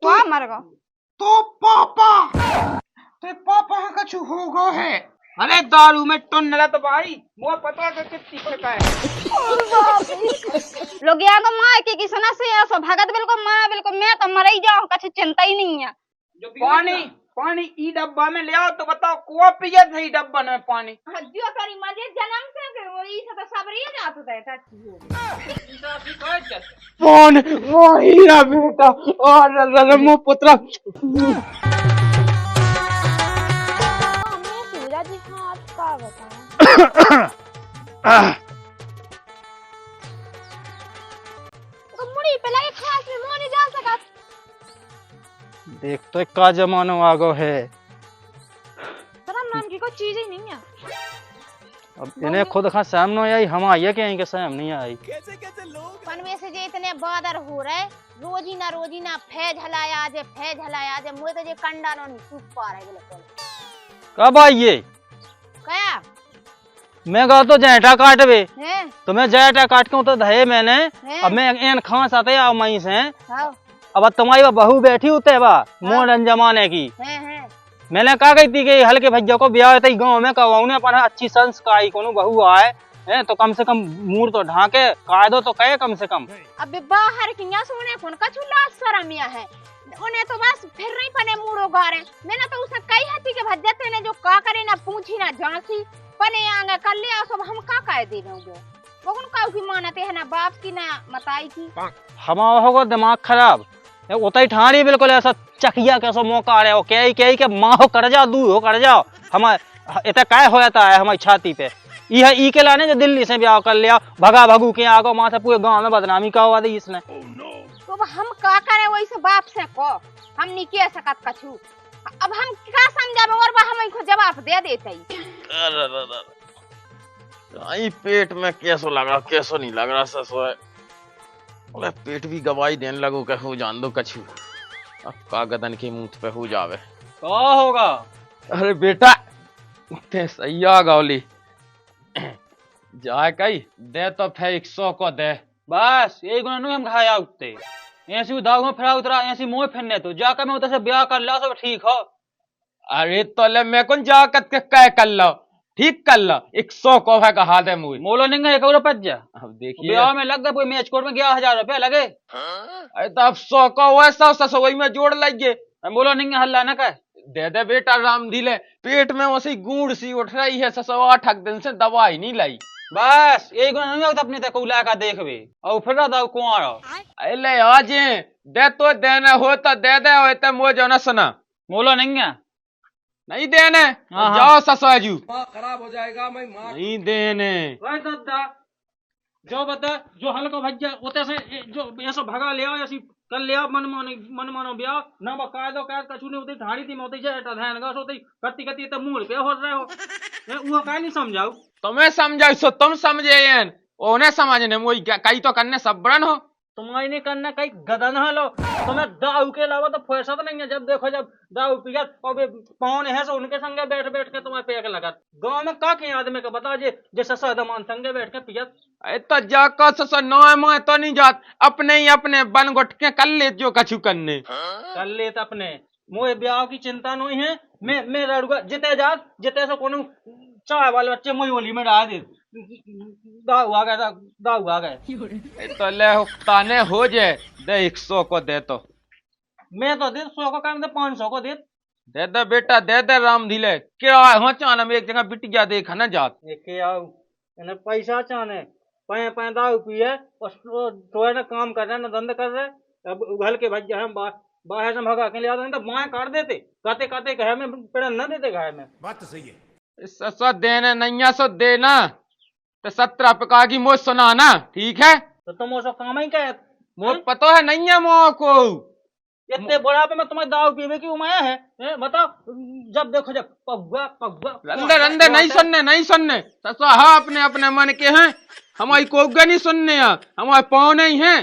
को मर गो तो पापा ते पापा का कछु होगा है। अरे दारू में टन नला तो भाई वो पता है कितनी फटका है। लोग यहाँ को मार के किसना से ऐसा भगत बिल्कुल मारा बिल्कुल मैं तो मर ही जाऊं कछु चिंता ही नहीं है। पानी पानी ई डब्बा में ले आओ तो बताओ कुआ पिया था ई डब्बा में पानी। जो करी मजे जन्म से के वो ई सब सबरी जात है टच हो कौन वो हीरा बेटा और रमो पुत्र मैं पूजा जी हाँ आप का बताएं तो मुड़ी पे लगे खास में मुंह नहीं जा सका। देख तो का जमानो आगो है। राम नाम की कोई चीज ही नहीं है। अब इन्हें खुद खा सामने आई हम आइए के यहीं के सामने नहीं आई। पन में से जे इतने बादर हो रहे रोजी ना फैज हलाया जे मुझे तो जे कंडा नो नहीं सूख पा रहे बिल्कुल। कब आइए क्या मैं गा तो जैटा काटवे हैं तो मैं जैटा काट के तो धये मैंने हैं? अब मैं एन खास आते आ मई से हाँ अब तुम्हारी बहू बैठी होते बा मॉडर्न जमाने की हैं मैंने कहा गई थी कि हल्के भैया को ब्याह होता गाँव में कहवाऊ ने अपन अच्छी संस्कारी कोनो बहू आए है तो कम से कम मुंह तो ढाके कायदो तो कहे कम से कम। अब बाहर किया सोने कौन का चूल्हा शर्मिया है उन्हें तो बस फिर नहीं पने मूड़ो गारे मैंने तो उसे कही हती के भज्जते ने जो का करे ना पूछी ना जांसी पने आंगे कर लिया सब हम का कह दे रहे वो कौन का की मानते है ना बाप की ना मताई की हमारा को दिमाग खराब उतई ठाणी बिल्कुल ऐसा चकिया कैसो मौका आ रहे हो कह के माँ हो कर जाओ दू हो कर जाओ हमारे इतना काय हो जाता है हमारी छाती पे ई के लाने जो दिल्ली से ब्याह कर लिया भगा भगू के आगो माँ से पूरे गांव में बदनामी का हुआ दी इसने। तो हम का करे वही से बाप से को हम नहीं कह सकत कछु अब हम क्या समझाबे और बा हम को जवाब दे देते आई पेट में कैसो लगा कैसो नहीं लग रहा ससो है अरे पेट भी गवाही देने लगो कहूँ जान दो कछु अब का गदन के मुंह पे हो जावे क्या होगा। अरे बेटा ते सही आ गौली जाए कई दे तो फे 100 को दे बस एक गुना नहीं हम खाया उठते ऐसी दाग में फिरा उतरा ऐसी मोह फिरने तो जाकर मैं उधर से ब्याह कर ला सब ठीक हो। अरे तो ले मैं कौन जाकर के कह कर लो ठीक कर लो 100 को है कहा दे मुझे मोलो नहीं 1 रुपया जा अब देखिए ब्याह में लग गए कोई मैच कोर्ट में 11,000 रुपया लगे। अरे तो अब 100 को वैसा ससो वही में जोड़ लाइए बोलो नहीं हल्ला न कह दे दे बेटा राम धीले पेट में वैसी गूंड सी उठ रही है ससो 8 दिन से दवाई नहीं लाई बस एक गुना नहीं होता अपने तक ला का देखवे और फिर रहा कुआं अरे आज दे तो देना हो तो दे दे हो तो मुझे ना सुना मोलो नहीं है नहीं देने हाँ, जाओ ससुराजू खराब हो जाएगा मैं मां नहीं देने जो बता जो हल्का भज्जा उते से जो ऐसा भगा ले आओ ऐसी कर ले आओ मन मानो ब्याह ना बकायदो कायद कछु नहीं होती ढाड़ी थी मोती जे ध्यान गस होती कत्ती तो मुंह पे हो रहे हो वो काहे नहीं समझाऊ तुम्हें समझाओ सो तुम समझे उन्हें समझने मुझे कई तो करने सब बरन हो तुम्हारी नहीं करना कहीं गदन है लो तुम्हें दाऊ के अलावा तो फैसा तो नहीं है जब देखो जब दाऊ पिया और पौन है सो उनके संगे बैठ के तुम्हें पेक लगा गाँव में का के आदमी का बता जे सदमान संगे बैठ के पिया तो जाकर ससुर नौ मैं तो नहीं जात अपने ही अपने बन गुट के कर ले जो कछु करने कर ले तो अपने मोए ब्याह की चिंता नहीं है मैं लड़ूंगा जिते जात जिते से कोनो चाय वाले बच्चे मोई होली में डाल दे दाऊ आ गए तो ले ताने हो जाए दे 100 को दे तो मैं तो दे 100 को काम दे 500 को दे दे बेटा दे दे राम धीले किराया हो चाना में एक जगह बिटिया देखा ना जात देखे आओ इन्हें पैसा चाने पै पै दाऊ पिए और तो ना काम कर रहे ना धंधा कर रहे अब उगल के भज्जा हम बाहर से भगा के ले आते तो माँ काट देते कहते घर में पेड़ न देते घर में बात तो सही है ससुर देने नहीं सो देना तो 17 प्रकार की मोह सुनाना ठीक है तो तुम वो सब काम ही क्या मोह पता है नहीं है मोह को इतने बुढ़ापे में तुम्हें दारू पीने की उम्र है बताओ जब देखो जब पगुआ अंदर अंदर नहीं सुनने ससुर हाँ अपने अपने मन के हैं हमारी कोगा नहीं सुनने हमारे पाँव नहीं है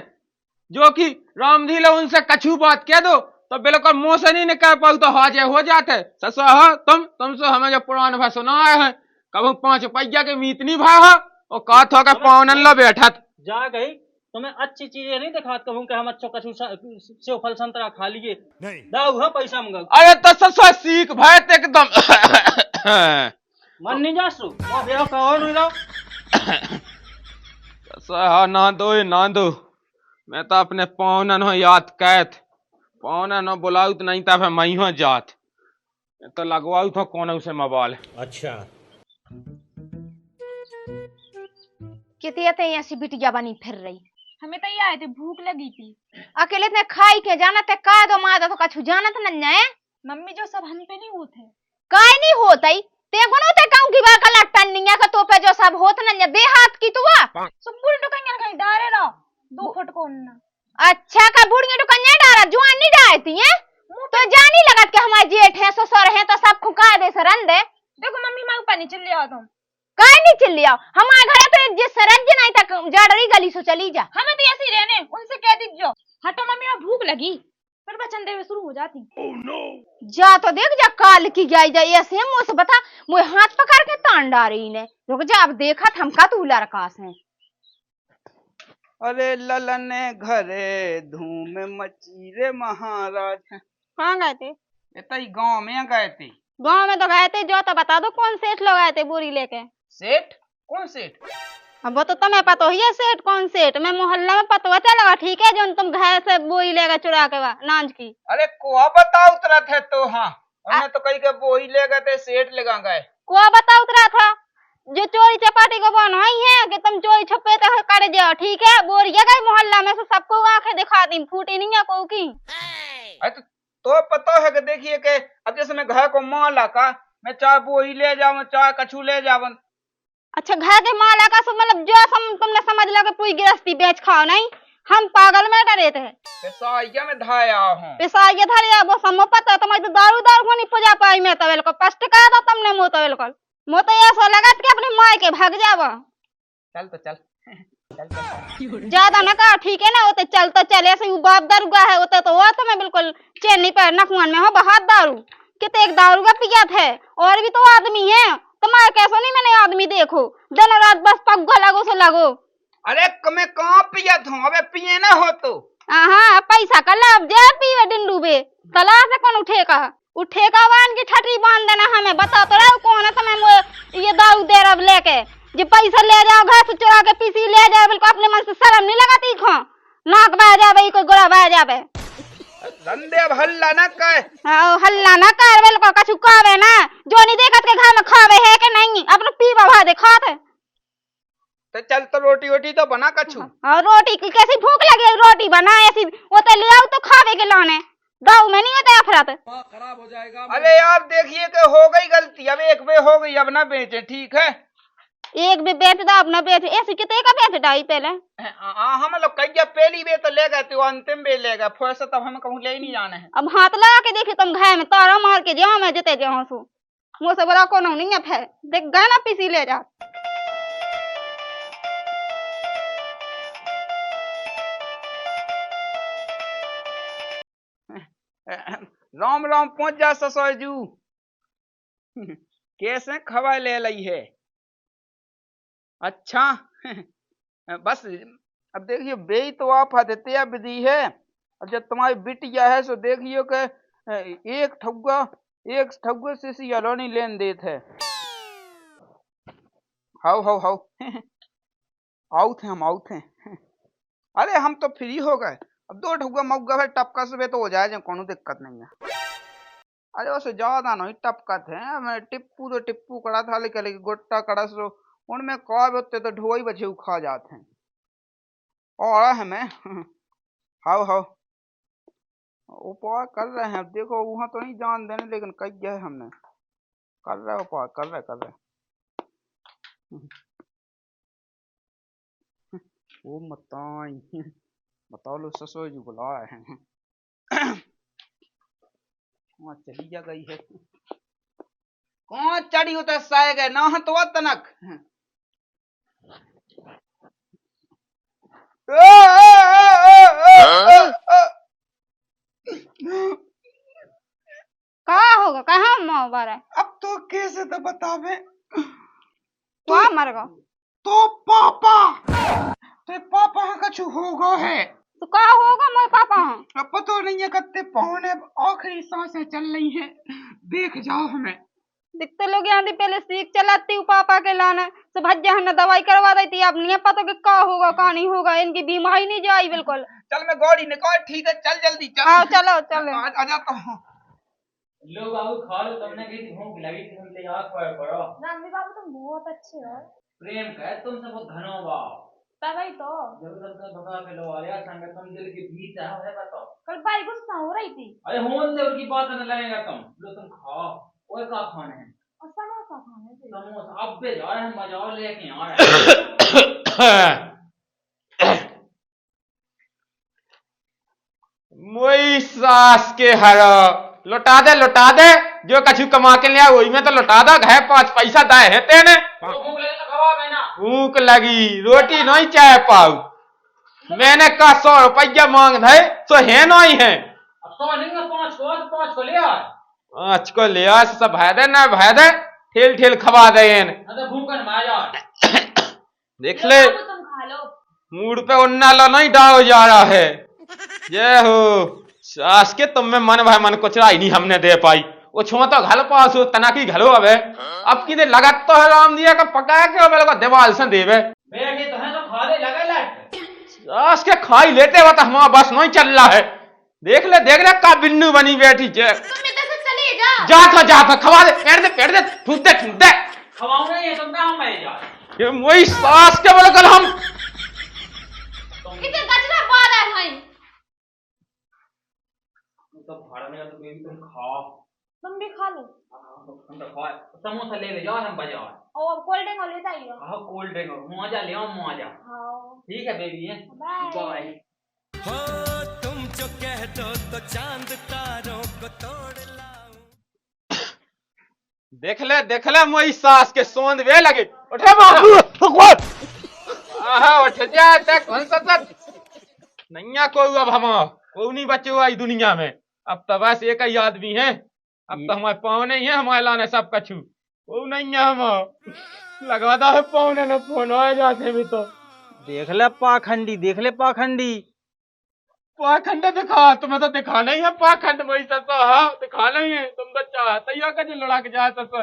जो कि रामधीले उनसे कछु बात कह दो तो बिल्कुल मुंह से नहीं निकल पाऊ तो हाजे हो जाते ससुर हाँ तुमसे हमें जो पुराने भाई सुनाए हैं कब 5 पैया के मीत नहीं भा और का थोड़ा पौन लो बैठा जा गई तुम्हें अच्छी चीजें नहीं दिखात कहूँ कि हम अच्छो कछु सेव फल संतरा खा लिए दाऊ है पैसा मंगा अरे तो ससुर सीख भैत एकदम मन नहीं जासु वो बेहो कहो नहीं लो सहा ना दो मैं तो अपने पौना न याद कैत पौना न बुलाऊ तो नहीं तब मैं ही जात तो लगवाऊ था कौन उसे मोबाइल अच्छा कितनी ते ऐसी बिटिया बनी फिर रही। हमें तो ये आए थे, भूख लगी थी। अकेले इतने खाई के जाना ते का दो मादा तो कछु जाना तो न है। मम्मी जो सब हम पे नहीं होते काय नहीं होता ही ते गुनो ते कहूं कि बा कला टन्निया का तो पे जो सब होत न बे हाथ की तुआ सब बुढ़ी टुकंगन कहीं डारे रहो 2 फुट को न। अच्छा का बुढ़िया तो कन्या डारा जुआन नहीं डालती है तो जानी लगत के हमारे जेठ है ससुर है तो सब खुका दे सरन दे। देखो मम्मी मांग पानी चल लिया तुम काय नहीं चल लिया हमारे घर तो जिस सरन नहीं तक जड़री गली से चली जा। हमें तो ऐसे ही रहने उनसे कह दीजिए हटो मम्मी में भूख लगी फिर बचन देवे शुरू हो जाती। जा तो देख जा काल की जाई जा ऐसे मुझसे बता मुझे हाथ पकड़ के तान डारी ने रुक जा अब देखा थमका तू लड़कास है। अरे ललन घरे धूम मची रे महाराज। कहाँ गए थे? इतना ही गाँव में गए थे। गाँव में तो गए थे जो तो बता दो कौन सेठ लोग आए थे बोरी लेके। सेठ? कौन सेठ? अब वो तो तुम्हें पता ही है सेठ कौन सेठ मैं मोहल्ला में पता चला ठीक है जो तुम घर से बोरी लेकर चुरा के नाच की। अरे को बता उतरा थे तो हाँ हमने तो कहीं के बोई ले गए थे सेठ लगा गए। को बता उतरा था जो चोरी चपाटी को बनवाई है कि तुम चोरी छुपे तो कर जाओ ठीक है बोरिया गई मोहल्ला में से सबको आंखें दिखा दी फूटी नहीं है को की। अरे तो पता है कि देखिए कि अब जैसे मैं घर को माला का मैं चाहे बोई ले जाऊं चाहे कछु ले जावन। अच्छा घर के माला का मतलब जो तुमने समझ लो कि पूरी गृहस्थी बेच खाओ नहीं हम पागल में डरे थे। पैसा में धाया हूँ पैसा ये धरिया वो सब पता तुम्हारी तो दारू को नहीं पूजा पाई मैं तो बिल्कुल कष्ट कहा था तुमने मुँह तो बिल्कुल मुँह तो ऐसा लगा कि अपनी माँ के भाग जावा। चल तो चल ज्यादा न कहा ठीक है ना वो तो चल तो चले ऐसे बाप दारू है वो तो वो तो मैं बिल्कुल चैन नहीं पर नखुआन में हो बहुत दारू कितने एक दारू का पिया थे और भी तो आदमी है तुम्हारे कैसे नहीं मैंने आदमी देखो दिन रात बस पग्गो लगो से लगो। अरे मैं कहाँ पिया था अबे पिए ना हो तो हाँ पैसा का लाभ जे पीवे दिन डूबे तला से कौन उठेगा वान की ठटरी बांध देना हमें बता तो रहा कौन है तुम्हें ये दारू दे रहा लेके जो पैसा ले जाओ घर से चुरा के पीसी ले जाओ बिल्कुल अपने मन से शर्म नहीं लगाती खो नाक बह जावे कोई गोड़ा बह जावे धंधे हल्ला ना कर। हाँ हल्ला ना कर बिल्कुल कछु खावे ना जो नहीं देखत के घर में खावे है कि नहीं अपने पीवा भा दे खाते तो चल तो रोटी वोटी तो बना कछु। और रोटी की कैसी भूख लगी रोटी बना ऐसी वो तो ले आओ तो खावे के लाने गाँव में नहीं होता अफरात खराब हो जाएगा। अरे यार देखिए कि हो गई गलती अब एक बे हो गई अब ना बेचे ठीक है एक भी बेच दो अपना बेच ऐसे कितने का बेच डाई पहले हम लोग कहीं पहली बे तो ले गए थे अंतिम बे ले गए फिर से तब हमें कहूँ ले ही नहीं जाना है। अब हाथ लगा के देखिए तुम घर में तारा मार के जाओ मैं जते जाऊँ सु मुँह से बड़ा कौन नहीं है फिर देख गए ना पीसी ले जा। राम राम पहुंच जा ससुर जू कैसे खबर ले ली है। अच्छा बस अब देखिए बे तो आप हत्या विधि है अब जब तुम्हारी बिटिया है सो देखियो कि एक ठगुआ से सी अलोनी लेन देत है। हाउ आउट हैं अरे हम तो फ्री हो गए अब 2 ठगुआ मऊगा है टपका से तो हो जाए कोनो दिक्कत नहीं है। अरे वैसे ज्यादा नहीं टपकत है मैं टिप्पू कड़ा था लेकिन गोट्टा कड़ा सो उनमें कौन होते तो ढोई बचे खा जाते हैं और हमें हाउ उपाय कर रहे हैं। देखो वहां तो नहीं जान देने लेकिन कई गए हमने कर रहे उपाय कर रहे वो बताओ लो ससुर जी बुला रहे हैं वहाँ चली जा गई है कौन चढ़ी उतर साए गए ना तो तनक कहाँ होगा कहाँ मार है अब तो कैसे तो बतावे वहाँ मर गो तो पापा ते पापा कछु होगा है। तो का होगा मोए पापा? अब पता नहीं है कत्ते पौने आखिरी सांसें चल रही हैं। देख जाओ हमें। दिखते लोग यहाँ पहले सीख चलाती हूँ पापा के लाने तो भज्जा हमने दवाई करवा दी थी। अब नहीं पता कि का होगा का नहीं होगा, इनकी बीमारी नहीं जाई बिल्कुल। चल मैं गाड़ी निकाल, ठीक है चल जल्दी चल। आओ चलो चलो। आ जाता हूँ। लो बाबू खा लो, तुमने की भूख लगी थी, तुम ले आग पर पड़ो। रामजी बाबू तुम बहुत अच्छे हो। प्रेम का तुमसे बहुत धनोबा। तभी तो जरूरत से भगा के लो आया संग तुम दिल के भीतर है बताओ। कल भाई गुस्सा हो रही थी। अरे होन दे उनकी बात न लगेगा तुम। लो तुम खाओ। और का खाना है? और समोसा खाने थे। समोसा अब पे जा रहे हैं, बाजार लेके आ रहे हैं। मोई सास के हरो लौटा दे जो कछु कमा के लिया वही में तो लौटा दो। है 5 पैसा दाए है तेने। तो भूख लगे तो खवा देना। भूख लगी रोटी नहीं चाय पाऊ। मैंने का 100 रुपया मांग दे तो है नहीं है। अब 100 नहीं है, 5 को तो 5 को ले आ। 5 को ले आ सब है दे ना भाई दे ठेल ठेल खवा दे। अरे भूखन माया। देख ले तुम खा लो। मूड पे उन्ना लो नहीं डाल जा रहा है। जय हो सास के तुम में मन भाई मन कुछ नहीं हमने दे पाई। वो छुआ तो घल पास हो तना की घलो अबे अब की दे लगत तो है राम दिया का पका के मेरे को दीवाल से देवे। बैठे तो है तो खा ले लगा लट। सास के खाई लेते हुआ तो हमारा बस नहीं चल रहा है। देख ले का बिन्नू बनी बैठी जय। तुम इधर से चले जा तो खवा दे पेड़ दे ठूक दे। खवाऊं नहीं तुम कहां मैं जा। ये वही सास के बोले कल हम कितने गजरा बाल है भाई। तो भाड़ा में तो बेबी तुम खाओ। तुम भी खा लो। हम तो खाए समोसा ले जाओ हम बाजार। और कोल्ड ड्रिंक ले जाइए। हाँ कोल्ड ड्रिंक मौजा ले आओ मौजा। हाँ ठीक है बेबी है बाय। हो तुम जो कह दो तो चांद तारों को तोड़ लाऊं। देख ले मोई सास के सोंद वे लगे उठे मां आहा उठ जा तक कौन सा नैया को अब हम को नहीं बचे हुआ इस दुनिया में। अब तो बस एक ही आदमी है। अब तो हमारे पावने ही है हमारे लाने सब कछु वो नहीं है। हम लगवाता है पावने न फोन आ जाते भी तो देख ले पाखंडी पाखंड दिखा तुम्हें तो दिखाना ही है। पाखंड वही ससो हाँ दिखाना ही है। तुम तो चाहते ही हो कि लड़ा के जा ससो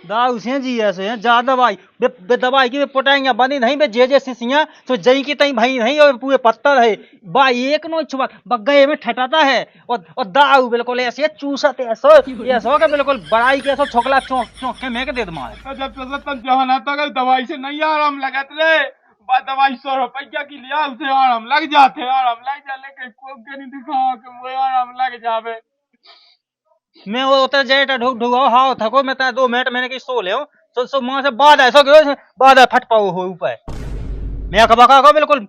दाऊ से जी ऐसे हैं जा दवाई बे दवाई की पटाइयां बनी नहीं बे जे सिसियां तो जई की तई भाई नहीं और पूरे पत्थर है बा एक नो छुआ बग्गे में ठटाता है और दाऊ बिल्कुल ऐसे चूसत ऐसो के बिल्कुल बड़ाई के ऐसो छोकला चौक के मैं के दे मारे। जब तुम जहां तो अगर दवाई से नहीं आराम लगत रे दवाई 100 रुपया की लिया उसे आराम लग जाते लेकिन कोई नहीं दिखा के वो आराम लग जावे। मैं वो उतर जेटा ढुक हाँ थको मैं 2 मिनट मैंने की सो ले सो वहां से बाद ऐसा गयो बाद फट पाओ हो ऊपर मैं कबका को बिल्कुल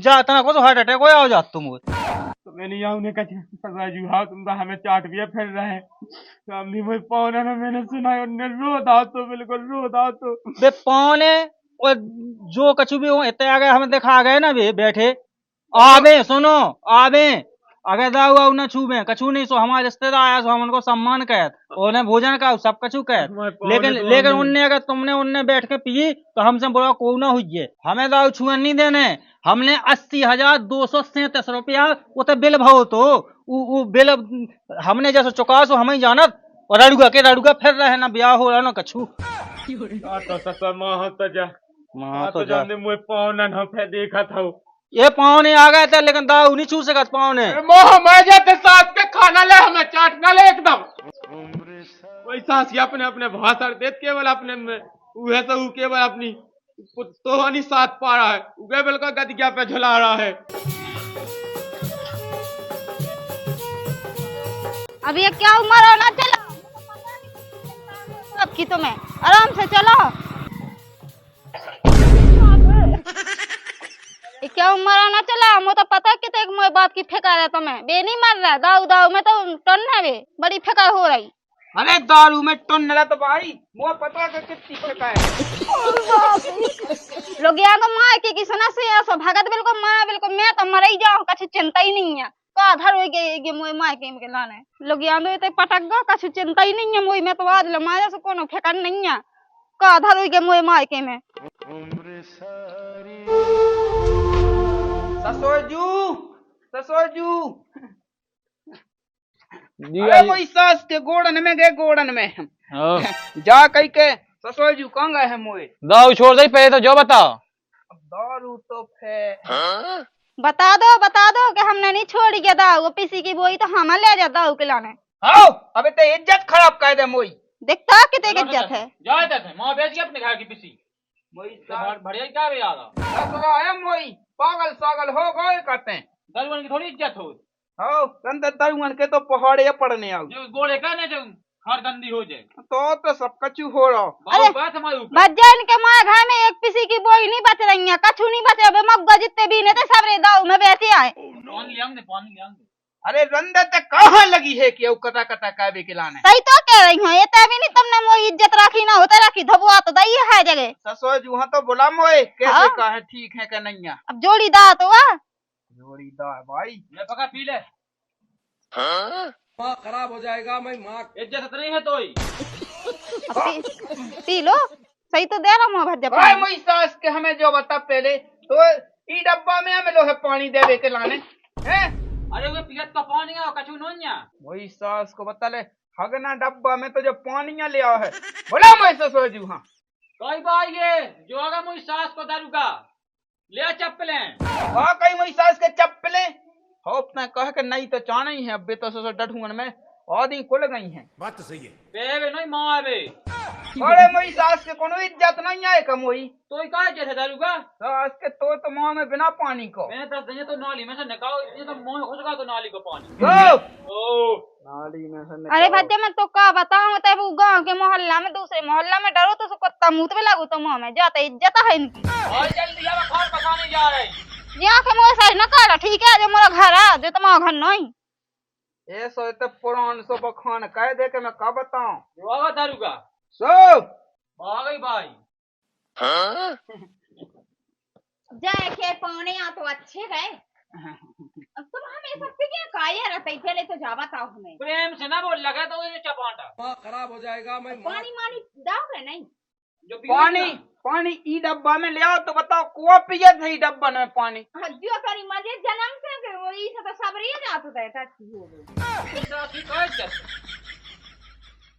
जाता ना को तो हार्ट अटैक हो जा तुम। तो मैंने यहाँ उन्हें कहा सजाजू हाँ तुम तो हमें चाट भी फिर रहे हैं सामने में पौने ना मैंने सुना उन्हें रो दाओ तो बिल्कुल रो दाओ तो बे पौने और जो कछु भी हो इतने आ गए हमें देखा गए ना बे बैठे आवे सुनो आवे अगर दाऊ आऊ न छूबे कछु नहीं सो हमारे रिश्तेदार आया सो हम उनको सम्मान कहत उन्हें भोजन का सब कछु कहत लेकिन उनने अगर तुमने उनने बैठ के पी तो हमसे बोला को ना हुई हमें दाऊ छुअन नहीं देने। हमने 80,237 रुपया वो तो बिल भाव तो वो बिल हमने जैसे चुका सो हमें जानत और रड़ुगा फिर रहे ना ब्याह हो रहा ना कछु तो जाने मुझे पौना न फे देखा था ये पावने आ गए थे लेकिन दाऊ नहीं छू सका पावने मोह मैं जाते साथ के खाना ले हमें चाटना ले एकदम वही सास अपने अपने भाषण देत केवल अपने में उहे तो केवल अपनी तो नहीं साथ पा रहा है उगे बिल्कुल गदिया पे झुला रहा है। अब ये क्या उम्र है ना चलो अब की तुम्हें आराम से चलो। ये क्या उम्र है ना चला मुझे तो पता कितने मोए बात की फेंका रहा तुम्हें बे नहीं मर रहा दाऊ में तो टन है बे बड़ी फेंका हो रही। अरे दारू में टन नला तो भाई मुझे पता है कितनी फेंका है। लोग यहाँ को मार के किसना से ऐसा भगत बिल्कुल मार बिल्कुल मैं तो मर ही जाऊँ कछु चिंता ही नहीं है तो आधार हो गए मोए मार के लाने लोग यहाँ तो पटक गो कछु चिंता ही नहीं है मोए में तो आज मारे से कोनो फेंकन नहीं है का आधार हो गए मोए मार के में। ससुरजू ससुरजू जी अरे मोई सास के गोड़न में गए गोड़न में जा कही के ससुरजू कहाँ गए हैं मोए दाऊ छोड़ दे पहले तो जो बताओ। दारू तो फे बता दो कि हमने नहीं छोड़ी के दाऊ वो पीसी की बोई तो हम ले जा दाऊ के लाने। आओ अबे ते इज्जत खराब कर दे मोई देखता कितने की इज्जत है। जाए थे माँ बेच के अपने घर की पिसी मोई बढ़िया क्या भी याद ससुरा है मोई पागल सागल हो गए कहते हैं दलवन की थोड़ी इज्जत हो हो गंदे दारुअन के तो पहाड़े पड़ने आओ जो गोले कहने जो हर गंदी हो जाए तो सब कचू हो रहा अरे बात हमारे ऊपर बच्चे इनके माँ घर में एक पीसी की बोई नहीं बच रही है, कछु नहीं बचे। अबे मग्गा जितने भी नहीं थे सब रे दाऊ में बेचे आए। पानी लियांगे अरे रंदे ते कहाँ लगी है कि कटा कटा कहबे के लाने सही तो कह रही हूँ, ये तभी नहीं तुमने मोई इज्जत रखी ना होता रखी धबुआ तो दई है जगह। ससुर जूहा तो बोला मोए कैसे हाँ? का है ठीक है कि नहीं है अब जोड़ीदार तो हुआ जोड़ीदार भाई ले पका पी ले माँ खराब हो जाएगा, मैं माँ इज्जत नहीं है तो ही पी लो। सही तो दे रहा हूँ भज्जा भाई मोई सास के हमें जो बता पहले तो ई डब्बा में हमें लोहे पानी देवे के लाने हैं अरे वो पियत का पानी है कछु नोन्या मोई सास को बता ले हगना डब्बा में तो जो पानिया ले आओ है बोला मैं ससुर जूहा कई बार ये जो अगर मुझ सास को दारू का ले चप्पलें हाँ कहीं मोई सास के चप्पले हो अपना कह के नहीं तो चाहना ही है अब तो ससुर डठूंगन में आदि खुल गई हैं बात तो सही है। बेबे नहीं माँ बे अरे मोई सास के कोनो इज्जत नहीं आए का मोई तो ही कहा जैसे दारू का सास के तो मुंह में बिना पानी को मैंने दस दिन तो नाली में से निकालो ये तो मुंह में घुस गया तो नाली को पानी गो ओ नाली में से अरे भज्जा मैं तो का बताऊं तब वो गांव के मोहल्ला में दूसरे मोहल्ला में डरो तो उसको कुत्ता मुंह पे लागू तो मुंह में जाता इज्जत है इनकी। और जल्दी अब खान पकाने जा रहे यहाँ के मोह साइड न काला ठीक है जो मोरा घर है जो तुम्हारा घर नहीं। ये सो तो पुरान सो बखान कह दे के मैं का बताऊं जो आगा दारू का सो आ गई भाई जाए के पौने यहाँ तो अच्छे गए। अब तुम हमें सबसे क्या काया रहते पहले तो जा बताओ हमें प्रेम से ना बोल लगा तो ये चपाटा माँ खराब हो जाएगा, मैं माँ पानी मानी दाओगे नहीं। जो पियो पानी ना। पानी ई डब्बा में ले आओ तो बताओ कुआ पिए नहीं डब्बा में पानी जो करी मजे जन्म से के वो ई से तो सबरी जात है टट्टी हो गई। सास की कह चल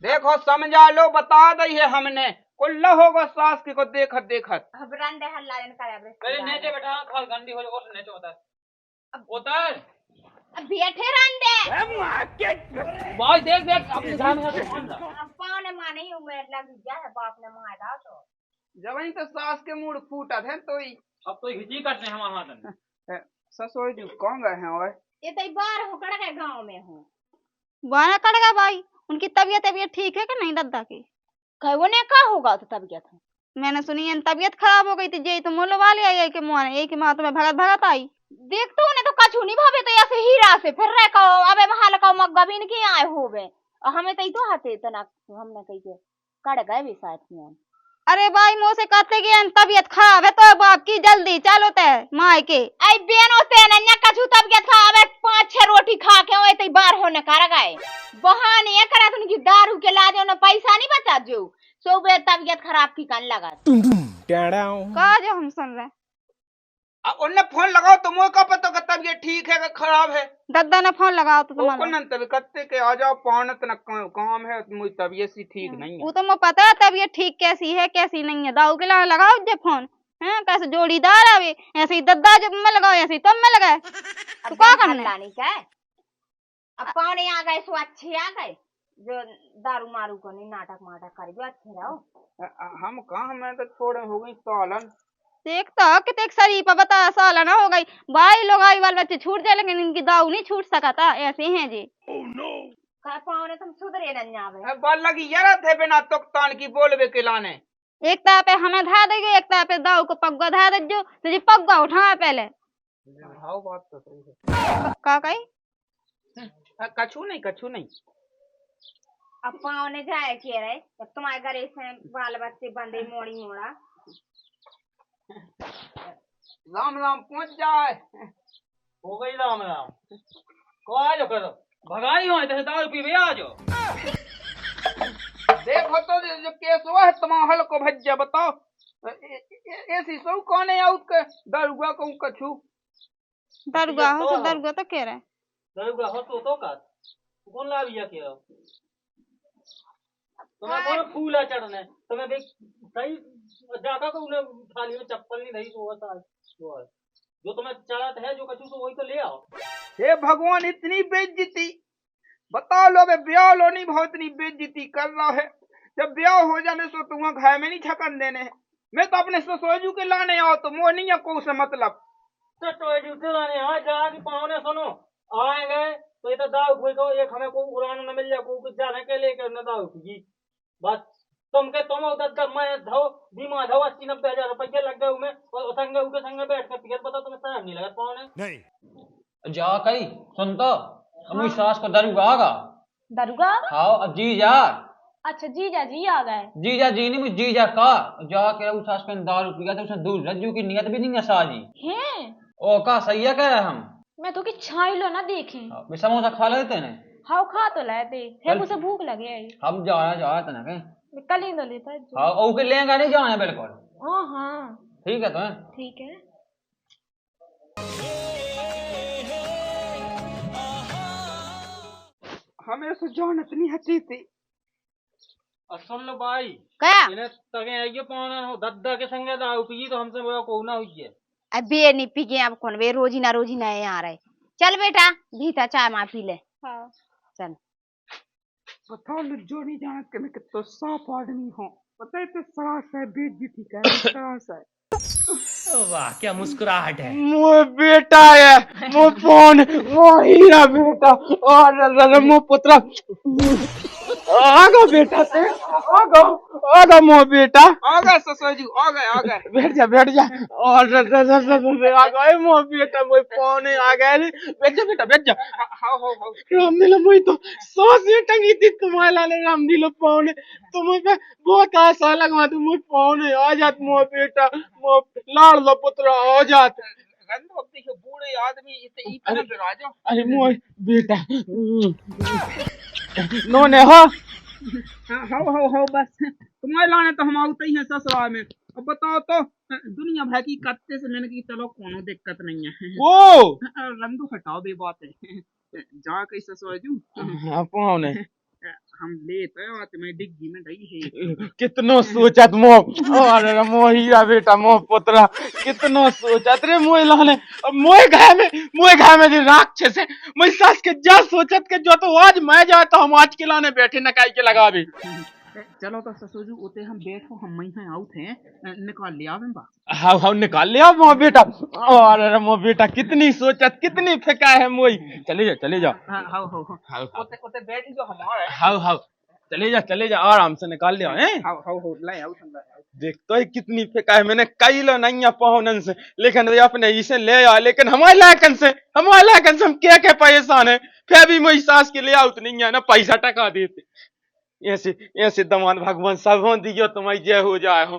देखो समझा लो बता दी है हमने कुल्ला होगा सास की को देखत देखत अब रंडे हल्ला जन करे अब पहले नीचे बैठा खाल गंदी हो जाए और नीचे होता अब उतर अब बैठे रंडे भाई देख देख अपने घर में से मान रहा अब पाने माने ही उम्र लग गया है बाप ने मारा तो जब ही तो सास के मूड फूटा थे तो ही अब तो हिची करते हैं हमारे हाथ में ससुर जी कौन गए हैं ओए ये तो बार हो कड़ के गांव में हूँ बाना कड़गा भाई उनकी तबीयत ठीक है कि नहीं दद्दा की। कहवो ने का होगा तो तबीयत मैंने सुनी है तबीयत खराब हो गई थी जे तो मोलो वाले आई के मुंह ने एक माँ तुम्हें भगत भगत आई देख तो उन्हें तो कछु नहीं भावे तो ऐसे हीरा से फिर रह का अबे महाल का मग्गा भी इनके आए होवे और हमें तो ही तो हाथे तना हमने कही के कड़ गए भी साथ में। अरे भाई मुँह से कहते कि तबीयत खराब है तो बाप की जल्दी चलो ते माँ के आई बेन होते न कछु तबीयत खराब है 5-6 रोटी खा के ओए तो बार होने कर गए बहाने करा तो उनकी दारू के लाजे उन्हें पैसा नहीं बचा जो सो बे तबीयत खराब की कान लगा कहा जो हम सुन रहे अब उन्हें फोन लगाओ तो मुझे का पता कि तबीयत ठीक है कि खराब है दद्दा ने फोन लगाओ तो वो तुम्हारा कौन तब कत्ते के आ जाओ पौनत न काम है मुझे तबीयत सी ठीक नहीं है वो तो मुझे पता है तबीयत ठीक कैसी है कैसी नहीं है दाऊ के लाने लगाओ जब फोन है कैसे जोड़ीदार आवे ऐसे ही दद्दा जब मैं लगाओ ऐसे ही तुम में लगाए तो क्या करना है? नहीं क्या अब पौने आ गए सो अच्छे आ गए जो दारू मारू को नहीं नाटक माटक कर जो अच्छे रहो हम कहाँ मैं तो छोड़े हो गई सालन देखता कितने शरीफ बता साल ना हो गई भाई लोग आई वाले बच्चे छूट जाए लेकिन इनकी दाऊ नहीं छूट सका था ऐसे हैं जी का पौने तुम सुधरे न जावे बाल लगी यार थे बिना तुकतान की बोलवे के लाने एक तार पे हमें धा देगी एक तार पे दाऊ को पग्गा धा दो तो जी पग्गा उठा पहले हाँ बात तो सही है का कही कछु नहीं अब पौने जाए के रहे जब तुम्हारे घर से बाल बच्चे बंदे मोड़ी मोड़ा राम राम पहुंच जाए हो गई राम राम को आ जाओ करो भगाई हो इधर दारू पी भैया आ जाओ देखो तो जो केस हुआ है तुम्हारा हल को भज्जा बताओ ऐसी सौ कौन है आउट के दरुआ को कछु दरगाह हो तो दरगाह तो कह रहा है दरुगा हो तो का कौन ला बिया के तुम्हें कौन फूल है चढ़ने तुम्हें देख सही जाका को उन्हें थाली में चप्पल नहीं रही तो होता वो है जो तुम्हें चढ़त है जो कछु तो वही तो ले आओ। हे भगवान इतनी बेइज्जती बताओ लो बे ब्याह लो नहीं बहुत इतनी बेइज्जती कर रहा है जब ब्याह हो जाने सो तुम्हें घर में नहीं छकन देने हैं मैं तो अपने ससुरजू के लाने आओ तो वो नहीं है को से मतलब तो जूते लाने यहाँ जा के पाहुने सुनो आएंगे तो ये तो दाव कोई को एक हमें को उड़ान न मिल जाए को जाने के लिए करना दाव की बस तुमके तुम उधर का मैं धो बीमा धो 80-90 हजार रुपये लग गए उमें और संगे उनके संगे बैठ कर पियर बताओ तुम्हें टाइम नहीं लगा पाहुने नहीं जा कहीं सुन तो हम सास को दरुगा आगा दरुगा हाँ जीजा अच्छा जीजा जी आ गए जीजा जी नहीं मुझे जीजा का जाके उस सास के दारू पिया तो उसने दूर रज्जू की नियत भी नहीं है साजी हैं ओ का सही है कह रहे हम मैं तो कि छाई लो ना देखे वे समोसा खा लेते हैं हाउ खा तो लाए थे है मुझे भूख लगे है हम जा रहे थे ना कहीं कल ही तो लेता है हाँ ओके लेंगे नहीं जाना है बिल्कुल हाँ हाँ ठीक है तो ठीक है हमें से जान इतनी हटी थी सुन लो भाई क्या इन्हें तगे आइए पाना हो दद्दा के संगे दारू पी तो हमसे वो को ना हुई है अबे नहीं पी गए अब कौन वे रोजी ना यहाँ रहे चल बेटा भीता चाय माँ पी ले हाँ चल बताओ लज्जो नहीं जानत के मैं कितना साफ आदमी हूँ पता है तो सरास है बेइज्जती कर सरास है वाह क्या मुस्कुराहट है मोह बेटा है मोह फोन मोह हीरा बेटा और मोह पुत्र आगा बेटा से आगा आगा मोह बेटा आ गए ससुरजू आ गए बैठ जा और आ गए मोह बेटा मोह फोन आ गए बैठ जा बेटा बैठ जा हाउ राम नीला मोई तो सॉस ये टंगी थी तुम्हारे लाले राम नीला फोन तुम्हें पे बहुत आशा लगा तुम मोह फोन आ जात मोह बेटा मोह लाड़ लो पुत्र आ जात गंदो देखो बूढ़े आदमी इतने इतना बिराजो अरे मोह बेटा नो ने हो हाउ बस तुम्हारे लाने तो हम आते ही हैं ससुराल में अब बताओ तो दुनिया भर की कत्ते से मैंने की चलो कोनो दिक्कत नहीं है वो रंदू हटाओ बे बात है जा कहीं ससुरजू कौन है हम लेते हैं आज मैं डिग्गी में रही है कितनो सोचत मोह अरे मोह हीरा बेटा मोह पुत्रा कितनो सोचत रे मोह लाने मोह घाय में जो राक्षस है मैं सास के जा सोचत के जो तो आज मैं जा तो हम आज के लाने बैठे नकाई के लगावे चलो तो ससुरजू उते हम बैठो हम वहीं आउट हैं निकाल लिया हम बा हाँ निकाल लिया मोह बेटा अरे मोह बेटा कितनी सोचत कितनी फेंका है मोह चले जा हाउ उते बैठ जो हमारा हाँ चले जा आराम से निकाल लिया हैं हाउ ले आउट देख तो ये कितनी फेंका है मैंने कई लो नहीं है पहुनन से लेकिन वे अपने इसे ले आ लेकिन हमारे लायकन से हम क्या परेशान है फिर भी मेरी सास के ले आउट नहीं है ना पैसा टका देते ऐसे दमान भगवान सब दियो तुम्हारी जय हो जाए हो